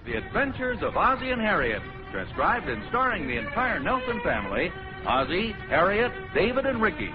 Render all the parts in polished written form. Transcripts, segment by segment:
The Adventures of Ozzie and Harriet, transcribed and starring the entire Nelson family, Ozzie, Harriet, David, and Ricky.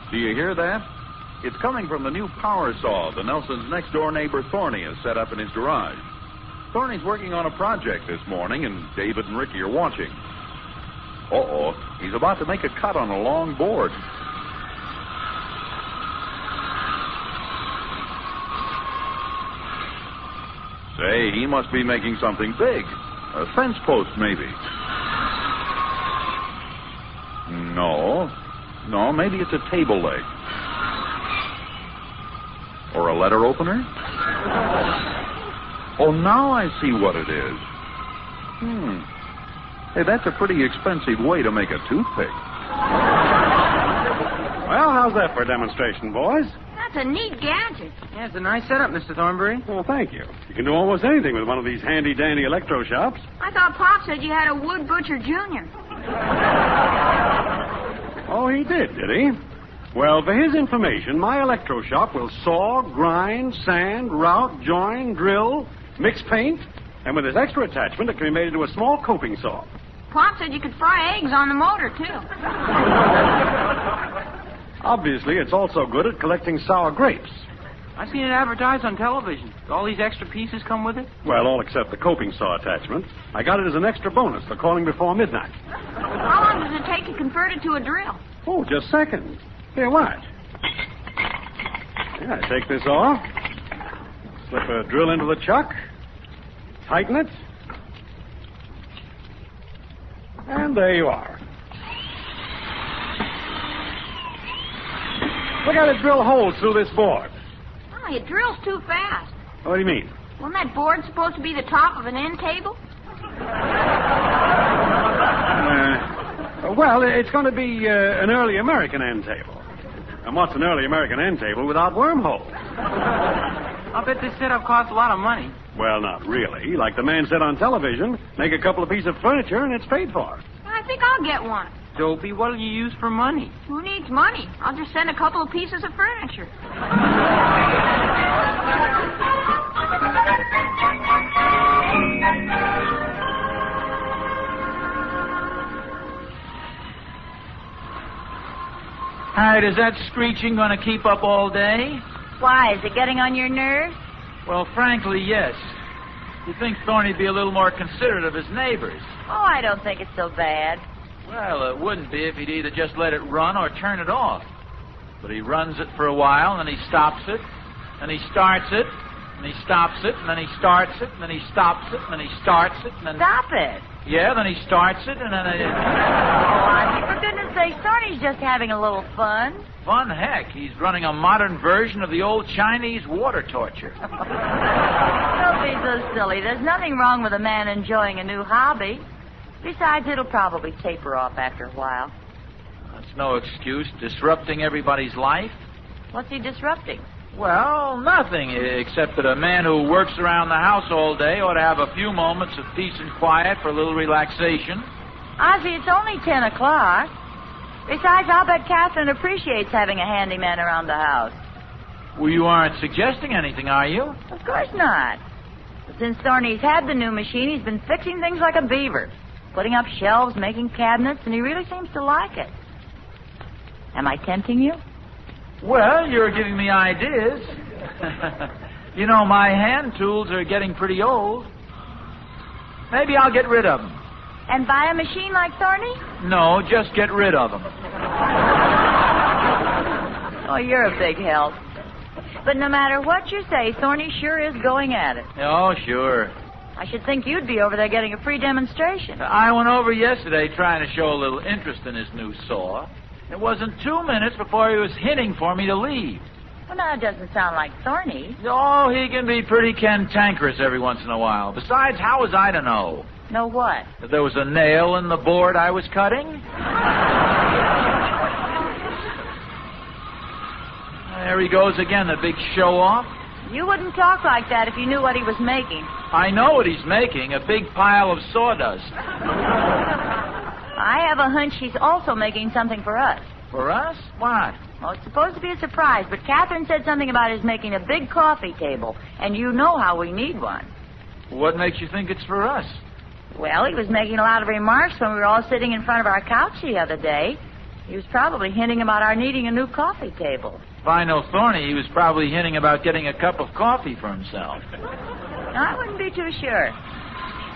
Do you hear that? It's coming from the new power saw the Nelson's next-door neighbor Thorny has set up in his garage. Thorny's working on a project this morning, and David and Ricky are watching. Uh-oh, he's about to make a cut on a long board. Say, he must be making something big. A fence post, maybe. No, maybe it's a table leg. Or a letter opener? Oh, now I see what it is. Hey, that's a pretty expensive way to make a toothpick. Well, how's that for a demonstration, boys? That's a neat gadget. Yeah, it's a nice setup, Mr. Thornbury. Well, thank you. You can do almost anything with one of these handy-dandy electro shops. I thought Pop said you had a wood butcher junior. Oh, he did he? Well, for his information, my electro shop will saw, grind, sand, route, join, drill, mix paint, and with this extra attachment, it can be made into a small coping saw. Pop said you could fry eggs on the motor, too. Obviously, it's also good at collecting sour grapes. I've seen it advertised on television. All these extra pieces come with it? Well, all except the coping saw attachment. I got it as an extra bonus for calling before midnight. How long does it take to convert it to a drill? Oh, just seconds. Here, watch. Yeah, take this off. Slip a drill into the chuck. Tighten it. And there you are. Look how it drill holes through this board. Oh, it drills too fast. What do you mean? Wasn't that board supposed to be the top of an end table? Well, it's going to be an early American end table. And what's an early American end table without wormholes? I'll bet this setup costs a lot of money. Well, not really. Like the man said on television, make a couple of pieces of furniture and it's paid for. I think I'll get one. Dopey, what'll you use for money? Who needs money? I'll just send a couple of pieces of furniture. Harriet, is that screeching going to keep up all day? Why, is it getting on your nerves? Well, frankly, yes. You'd think Thorny'd be a little more considerate of his neighbors. Oh, I don't think it's so bad. Well, it wouldn't be if he'd either just let it run or turn it off. But he runs it for a while, and then he stops it, and he starts it, and he stops it, and then he starts it, and then he stops it, and then he starts it, and then... Stop it. Yeah, then he starts it, and then... Oh, Ozzie, for goodness sake, Thorny's just having a little fun. Fun heck. He's running a modern version of the old Chinese water torture. Don't be so silly. There's nothing wrong with a man enjoying a new hobby. Besides, it'll probably taper off after a while. That's no excuse. Disrupting everybody's life? What's he disrupting? Well, nothing, except that a man who works around the house all day ought to have a few moments of peace and quiet for a little relaxation. Ozzie, it's only 10 o'clock. Besides, I'll bet Catherine appreciates having a handyman around the house. Well, you aren't suggesting anything, are you? Of course not. But since Thorny's had the new machine, he's been fixing things like a beaver. Putting up shelves, making cabinets, and he really seems to like it. Am I tempting you? Well, you're giving me ideas. You know, my hand tools are getting pretty old. Maybe I'll get rid of them. And buy a machine like Thorny? No, just get rid of them. Oh, you're a big help. But no matter what you say, Thorny sure is going at it. Oh, sure. I should think you'd be over there getting a free demonstration. I went over yesterday trying to show a little interest in his new saw. It wasn't 2 minutes before he was hinting for me to leave. Well, no, it doesn't sound like Thorny. Oh, he can be pretty cantankerous every once in a while. Besides, how was I to know? Know what? That there was a nail in the board I was cutting? There he goes again, the big show-off. You wouldn't talk like that if you knew what he was making. I know what he's making, a big pile of sawdust. I have a hunch he's also making something for us. For us? What? Well, it's supposed to be a surprise, but Catherine said something about his making a big coffee table, and you know how we need one. What makes you think it's for us? Well, he was making a lot of remarks when we were all sitting in front of our couch the other day. He was probably hinting about our needing a new coffee table. If I know Thorny, he was probably hinting about getting a cup of coffee for himself. I wouldn't be too sure.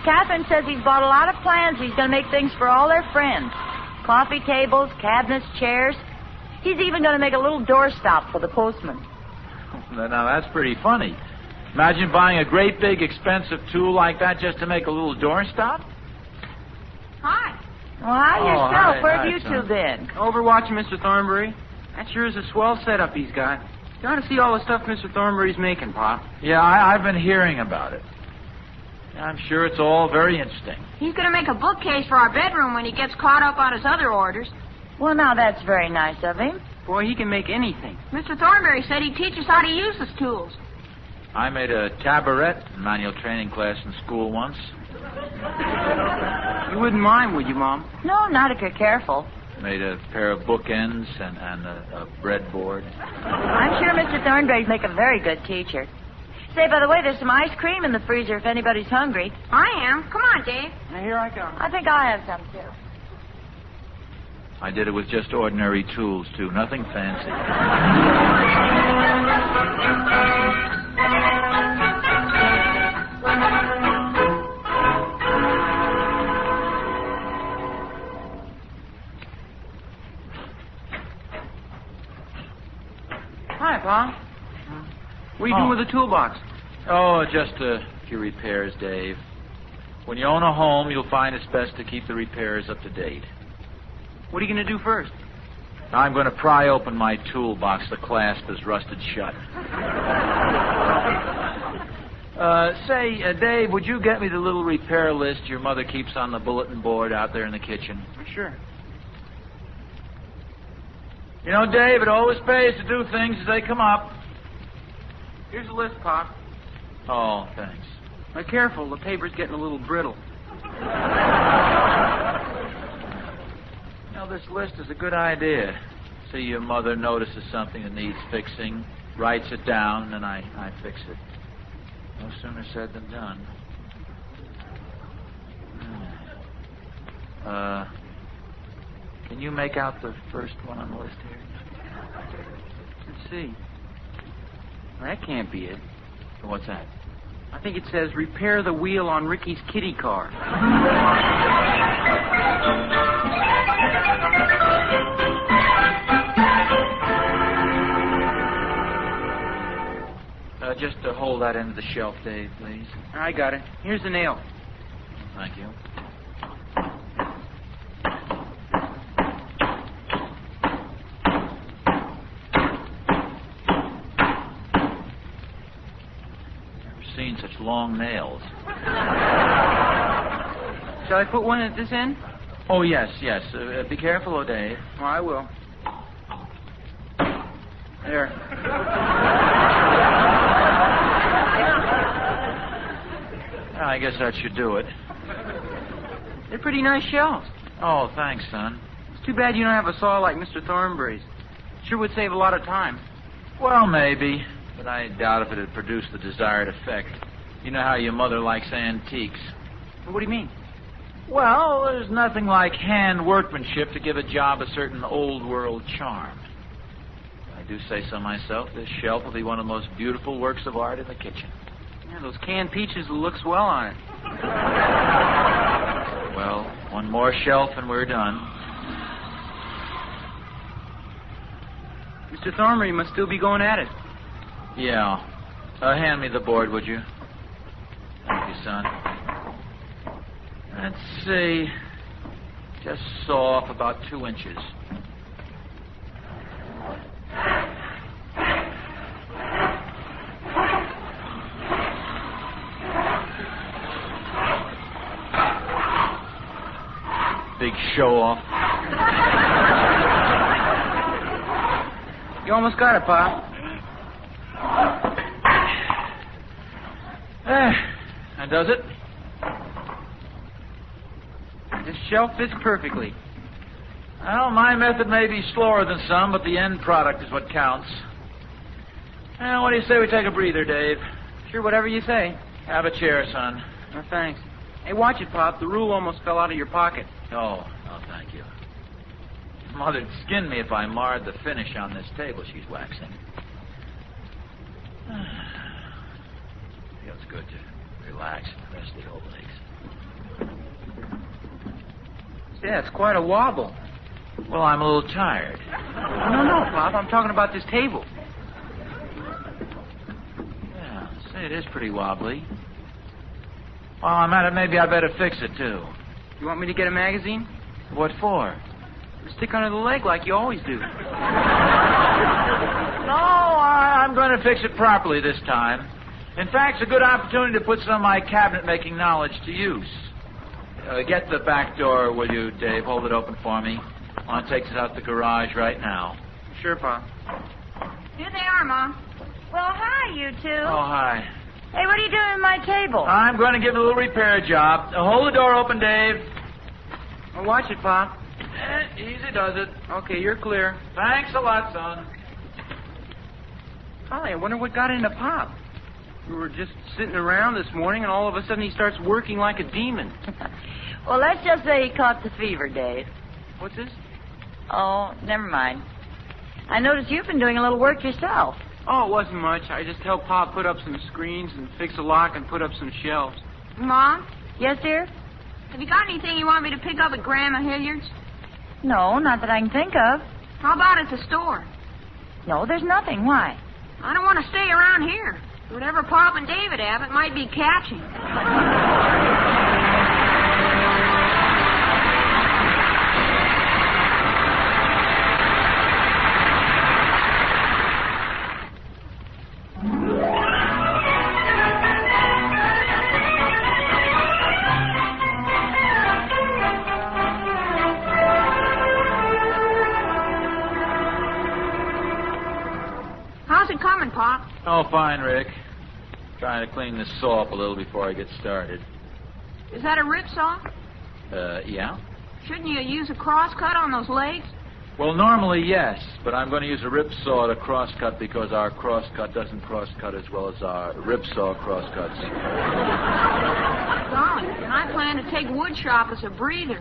Catherine says he's bought a lot of plans. He's going to make things for all their friends. Coffee tables, cabinets, chairs. He's even going to make a little doorstop for the postman. Now, that's pretty funny. Imagine buying a great big expensive tool like that just to make a little doorstop. Hi. Well, hi yourself. hi, Where hi, have you son. two been? Over watching Mr. Thornbury. That sure is a swell setup he's got. You ought to see all the stuff Mr. Thornbury's making, Pop. Yeah, I've been hearing about it. I'm sure it's all very interesting. He's going to make a bookcase for our bedroom when he gets caught up on his other orders. Well, now, that's very nice of him. Boy, he can make anything. Mr. Thornbury said he'd teach us how to use his tools. I made a tabaret manual training class in school once. You wouldn't mind, would you, Mom? No, not if you're careful. Made a pair of bookends and a breadboard. I'm sure Mr. Thornbury'd make a very good teacher. Say, by the way, there's some ice cream in the freezer if anybody's hungry. I am. Come on, Dave. Now, here I come. I think I'll have some, too. I did it with just ordinary tools, too. Nothing fancy. Hi, Pa. What are you doing with the toolbox? Oh, just a few repairs, Dave. When you own a home, you'll find it's best to keep the repairs up to date. What are you going to do first? I'm going to pry open my toolbox. The clasp is rusted shut. Dave, would you get me the little repair list your mother keeps on the bulletin board out there in the kitchen? Sure. You know, Dave, it always pays to do things as they come up. Here's the list, Pop. Oh, thanks. Now, careful. The paper's getting a little brittle. Now, this list is a good idea. See, your mother notices something that needs fixing, writes it down, and then I fix it. No sooner said than done. Can you make out the first one on the list here? Let's see. Well, that can't be it. What's that? I think it says repair the wheel on Ricky's kitty car. Just to hold that end of the shelf, Dave, please. I got it. Here's the nail. Thank you. Never seen such long nails. Shall I put one at this end? Oh, yes. Be careful, oh, Dave. Oh, I will. There. I guess that should do it. They're pretty nice shelves. Oh, thanks, son. It's too bad you don't have a saw like Mr. Thornbury's. Sure would save a lot of time. Well, maybe, but I doubt if it had produced the desired effect. You know how your mother likes antiques. What do you mean? Well, there's nothing like hand workmanship to give a job a certain old-world charm. I do say so myself. This shelf will be one of the most beautiful works of art in the kitchen. Yeah, those canned peaches will look swell on it. Well, one more shelf and we're done. Mr. Thornbury must still be going at it. Yeah. Hand me the board, would you? Thank you, son. Let's see. Just saw off about 2 inches. show off. You almost got it, Pop. That does it. This shelf fits perfectly. Well, my method may be slower than some, but the end product is what counts. Well, what do you say we take a breather, Dave? Sure, whatever you say. Have a chair, son. No, thanks. Hey, watch it, Pop. The rule almost fell out of your pocket. No, thank you. Mother'd skin me if I marred the finish on this table she's waxing. Feels good to relax and rest the old legs. Yeah, it's quite a wobble. Well, I'm a little tired. No, Pop. I'm talking about this table. Yeah, say, it is pretty wobbly. While I'm at it, maybe I better fix it, too. You want me to get a magazine? What for? Stick under the leg like you always do. No, I'm going to fix it properly this time. In fact, it's a good opportunity to put some of my cabinet-making knowledge to use. Get the back door, will you, Dave? Hold it open for me. Lon takes it out the garage right now. Sure, Pop. Here they are, Mom. Well, hi, you two. Oh, hi. Hey, what are you doing with my table? I'm going to give it a little repair job. Hold the door open, Dave. Well, watch it, Pop. Easy does it. Okay, you're clear. Thanks a lot, son. Golly, I wonder what got into Pop. We were just sitting around this morning, and all of a sudden he starts working like a demon. Well, let's just say he caught the fever, Dave. What's this? Oh, never mind. I noticed you've been doing a little work yourself. Oh, it wasn't much. I just helped Pop put up some screens and fix a lock and put up some shelves. Mom, Yes, dear? have you got anything you want me to pick up at Grandma Hilliard's? No, not that I can think of. How about at the store? No, there's nothing. Why? I don't want to stay around here. Whatever Pop and David have, it might be catching. How's it coming, Pop? Oh, fine, Rick. Trying to clean this saw up a little before I get started. Is that a rip saw? Yeah? Shouldn't you use a cross cut on those legs? Well, normally, yes, but I'm going to use a rip saw to cross-cut because our cross-cut doesn't cross-cut as well as our rip saw cross-cuts. Golly, and I plan to take wood shop as a breather.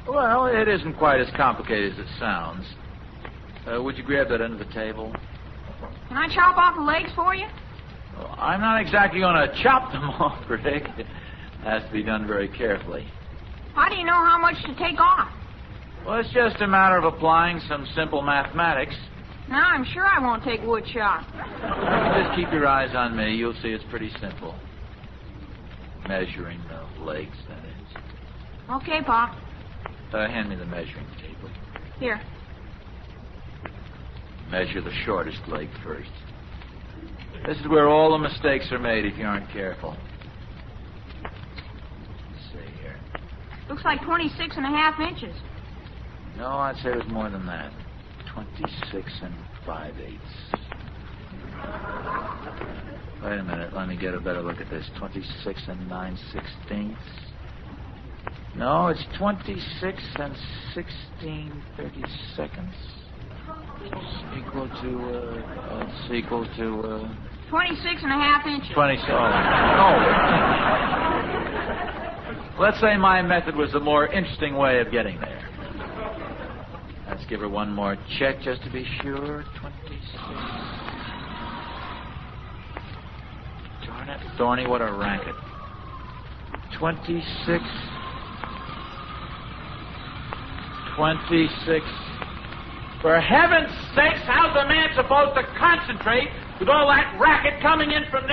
Well, it isn't quite as complicated as it sounds. Would you grab that end of the table? Can I chop off the legs for you? Well, I'm not exactly going to chop them off, Rick. It has to be done very carefully. How do you know how much to take off? Well, it's just a matter of applying some simple mathematics. Now, I'm sure I won't take wood shop. Just keep your eyes on me. You'll see it's pretty simple. Measuring the legs, that is. Okay, Pop. Hand me the measuring tape. Here. Measure the shortest leg first. This is where all the mistakes are made if you aren't careful. Let's see here. Looks like 26 and a half inches. No, I'd say it was more than that. 26 and 5/8. Wait a minute. Let me get a better look at this. 26 and 9/16. No, it's 26 and 16/32. It's equal to, 26 and a half inches. 20. Let's say my method was a more interesting way of getting there. Let's give her one more check just to be sure. 26. Darn it, Thorny, what a racket. 26. 26. For heaven's sakes, how's a man supposed to concentrate with all that racket coming in from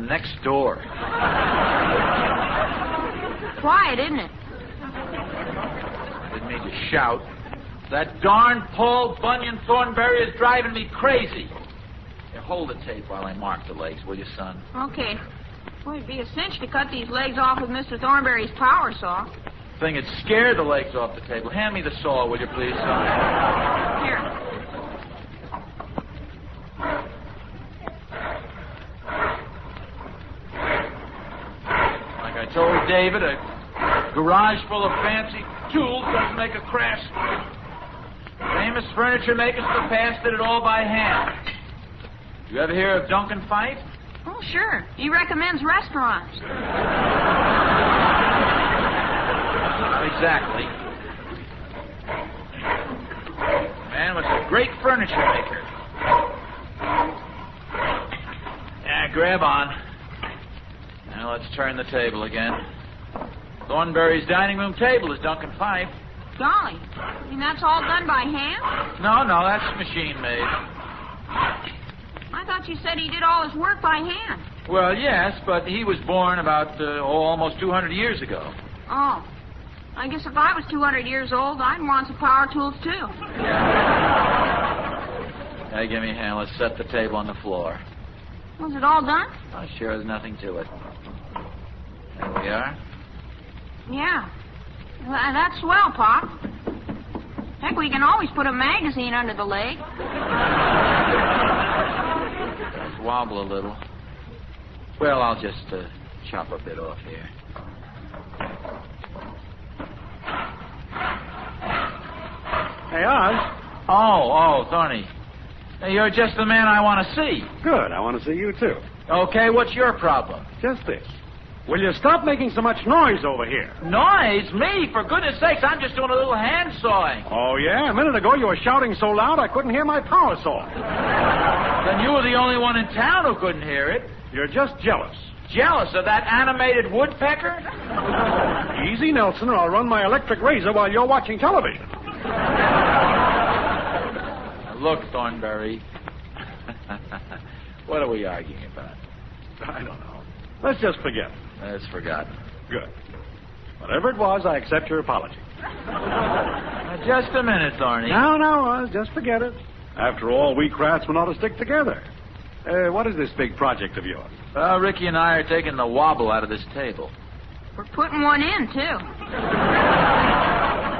next door? Quiet, isn't it? Didn't mean to shout. That darn Paul Bunyan Thornberry is driving me crazy. Here, hold the tape while I mark the legs, will you, son? Okay. Boy, it'd be a cinch to cut these legs off with Mr. Thornberry's power saw. thing would scare the legs off the table. Hand me the saw, will you, please, son? Here. Like I told David, a garage full of fancy tools doesn't make a craftsman. Famous furniture makers of the past did it all by hand. You ever hear of Duncan Fife? Oh, sure. He recommends restaurants. Exactly. Man was a great furniture maker. Yeah, grab on. Now let's turn the table again. Thornberry's dining room table is Duncan Fife. Golly. That's all done by hand? No, that's machine made. I thought you said he did all his work by hand. Well, yes, but he was born about almost 200 years ago. Oh. I guess if I was 200 years old, I'd want some power tools, too. Hey, give me a hand. Let's set the table on the floor. Was it all done? Oh, sure, there's nothing to it. There we are. Yeah. Well, that's swell, Pop. Heck, we can always put a magazine under the leg. Let's wobble a little. Well, I'll just chop a bit off here. Hey, Oz. Oh, Thorny. Hey, you're just the man I want to see. Good. I want to see you, too. Okay, what's your problem? Just this. Will you stop making so much noise over here? Noise? Me? For goodness sakes, I'm just doing a little hand sawing. Oh, yeah? A minute ago, you were shouting so loud I couldn't hear my power saw. Then you were the only one in town who couldn't hear it. You're just jealous. Jealous of that animated woodpecker? Easy, Nelson, or I'll run my electric razor while you're watching television. Now, look, Thornberry. What are we arguing about? I don't know. Let's just forget it. It's forgotten. Good. Whatever it was, I accept your apology. Just a minute, Thorny. No, Oz, just forget it. After all, we craftsmen ought to stick together. What is this big project of yours? Ricky and I are taking the wobble out of this table. We're putting one in, too.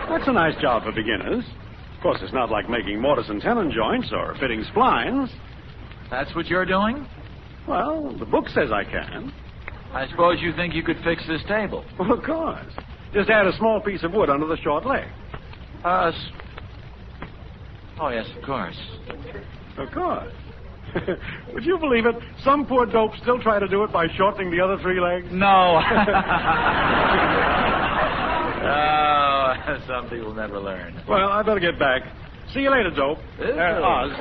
That's a nice job for beginners. Of course, it's not like making mortise and tenon joints or fitting splines. That's what you're doing? Well, the book says I can. I suppose you think you could fix this table. Well, of course. Just add a small piece of wood under the short leg. Oh, yes, of course. Of course. Would you believe it? Some poor dopes still try to do it by shortening the other three legs. No. Oh, some people never learn. Well, I better get back. See you later, dope. Oz.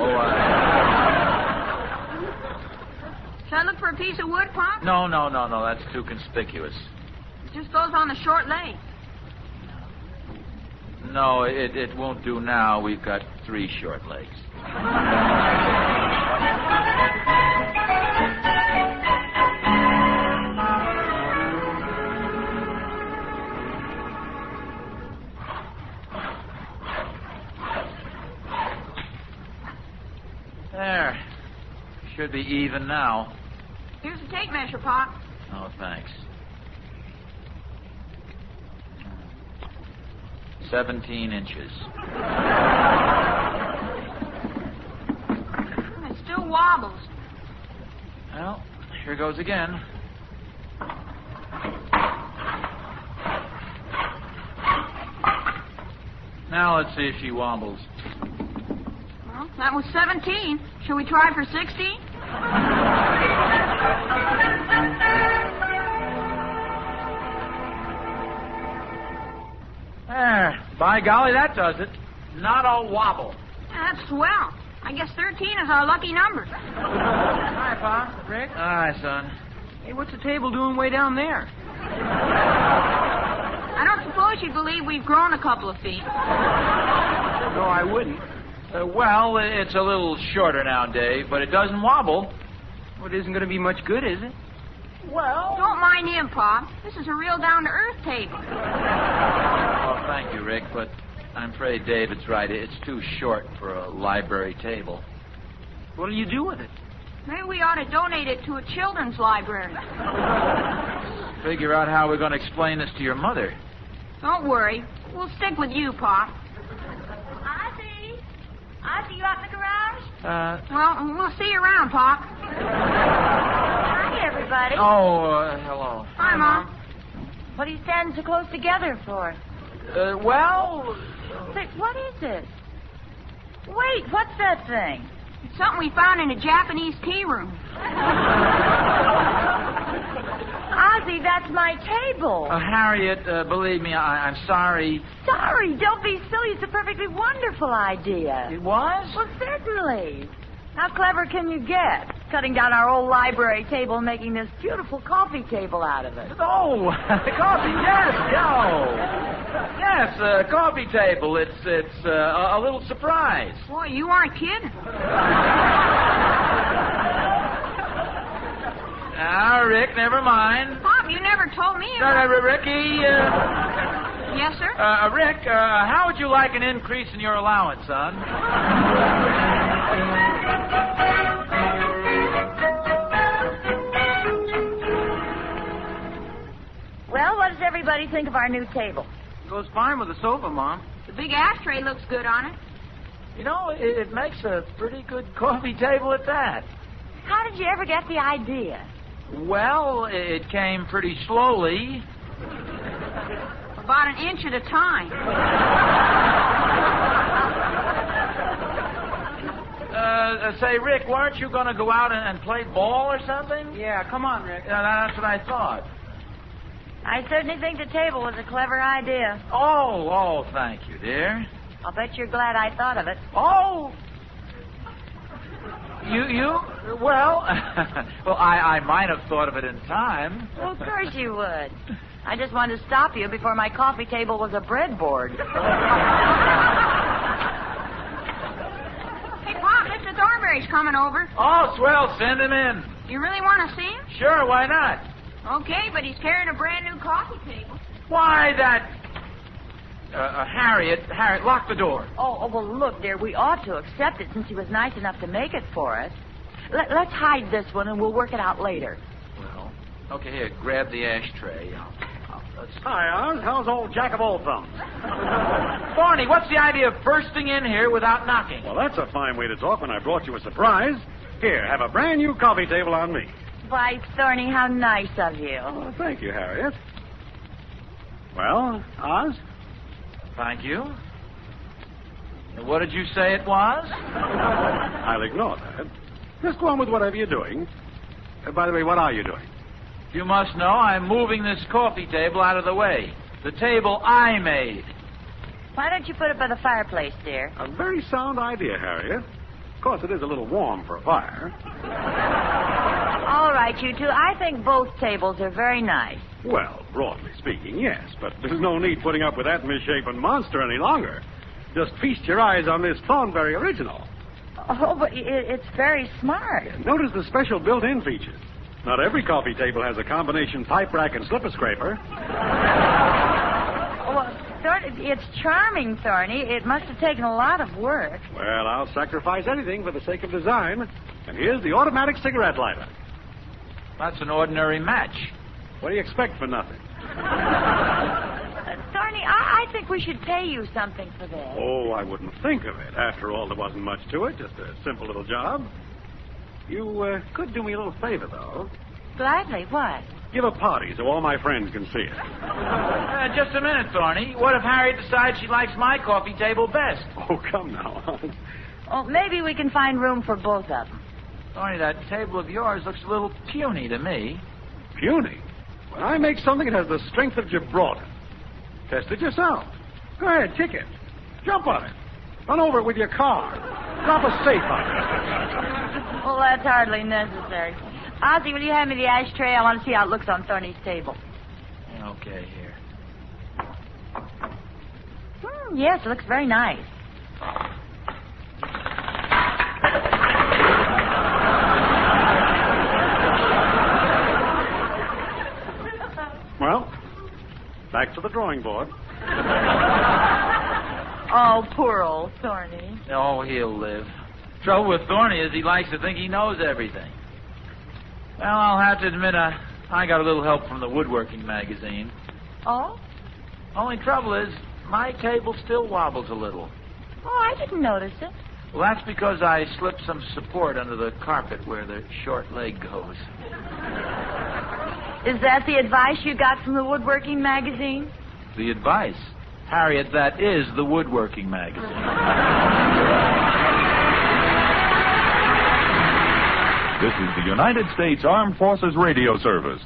Should I look for a piece of wood, Pop? No, that's too conspicuous. It just goes on the short leg. No, it won't do now. We've got 3 short legs. There. Should be even now. Here's the tape measure, Pop. Oh, thanks. 17 inches. It still wobbles. Well, here goes again. Now let's see if she wobbles. Well, that was 17. Shall we try for 60? There. By golly, that does it. Not a wobble. Yeah, that's swell. I guess 13 is our lucky number. Hi, Pa. Rick? Hi, son. Hey, what's the table doing way down there? I don't suppose you believe we've grown a couple of feet. No, I wouldn't. Well, it's a little shorter now, Dave, but it doesn't wobble. Well, it isn't going to be much good, is it? Well... Don't mind him, Pop. This is a real down-to-earth table. Oh, thank you, Rick, but I'm afraid David's right. It's too short for a library table. What'll you do with it? Maybe we ought to donate it to a children's library. Figure out how we're going to explain this to your mother. Don't worry. We'll stick with you, Pop. Ozzie? Ozzie, you out in the garage? Well, we'll see you around, Pop. Hi, everybody. Hello. Hi, Mom. What are you standing so close together for? Well, Say, what is it? Wait, what's that thing? It's something we found in a Japanese tea room. Ozzie, that's my table. Harriet, believe me, I'm sorry. Sorry, don't be silly. It's a perfectly wonderful idea. It was? Well, certainly. How clever can you get? Cutting down our old library table and making this beautiful coffee table out of it. Oh, coffee, yes, Yes, coffee table. It's a little surprise. Boy, you aren't kidding. Rick, never mind. Pop, you never told me about... Ricky, Yes, sir? Rick, how would you like an increase in your allowance, son? Well, what does everybody think of our new table? Goes fine with the sofa, Mom. The big ashtray looks good on it. You know, it makes a pretty good coffee table at that. How did you ever get the idea? Well, it came pretty slowly. About an inch at a time. Say, Rick, weren't you going to go out and play ball or something? Yeah, come on, Rick. That's what I thought. I certainly think the table was a clever idea. Oh, thank you, dear. I'll bet you're glad I thought of it. Oh. Well, I might have thought of it in time. Well, of course you would. I just wanted to stop you before my coffee table was a breadboard. Hey, Pop, Mr. Thornberry's coming over. Oh, swell, send him in. You really want to see him? Sure, why not? Okay, but he's carrying a brand new coffee table. Why, that... Harriet, lock the door. Oh, well, look, dear, we ought to accept it since he was nice enough to make it for us. Let's hide this one and we'll work it out later. Well, okay, here, grab the ashtray. Hi, Oz. How's old Jack of all thumbs? Barney, what's the idea of bursting in here without knocking? Well, that's a fine way to talk when I brought you a surprise. Here, have a brand new coffee table on me. Why, Thorny, how nice of you. Oh, thank you, Harriet. Well, Oz? Thank you. And what did you say it was? I'll ignore that. Just go on with whatever you're doing. By the way, what are you doing? You must know I'm moving this coffee table out of the way. The table I made. Why don't you put it by the fireplace, dear? A very sound idea, Harriet. Of course, it is a little warm for a fire. All right, you two. I think both tables are very nice. Well, broadly speaking, yes. But there's no need putting up with that misshapen monster any longer. Just feast your eyes on this Thornberry original. Oh, but it's very smart. Notice the special built-in features. Not every coffee table has a combination pipe rack and slipper scraper. Well, it's charming, Thorny. It must have taken a lot of work. Well, I'll sacrifice anything for the sake of design. And here's the automatic cigarette lighter. That's an ordinary match. What do you expect for nothing? Thorny, I think we should pay you something for this. Oh, I wouldn't think of it. After all, there wasn't much to it. Just a simple little job. You could do me a little favor, though. Gladly. What? Give a party so all my friends can see it. Just a minute, Thorny. What if Harriet decides she likes my coffee table best? Oh, come now. Well, maybe we can find room for both of them. Thorny, that table of yours looks a little puny to me. Puny? When I make something, it has the strength of Gibraltar. Test it yourself. Go ahead, kick it. Jump on it. Run over it with your car. Drop a safe on it. Well, that's hardly necessary. Ozzie, will you hand me the ashtray? I want to see how it looks on Thorny's table. Okay, here. Yes, it looks very nice. Well, back to the drawing board. Oh, poor old Thorny. Oh, he'll live. Trouble with Thorny is he likes to think he knows everything. Well, I'll have to admit I got a little help from the woodworking magazine. Oh? Only trouble is, my cable still wobbles a little. Oh, I didn't notice it. Well, that's because I slipped some support under the carpet where the short leg goes. Is that the advice you got from the woodworking magazine? The advice? Harriet, that is the woodworking magazine. This is the United States Armed Forces Radio Service.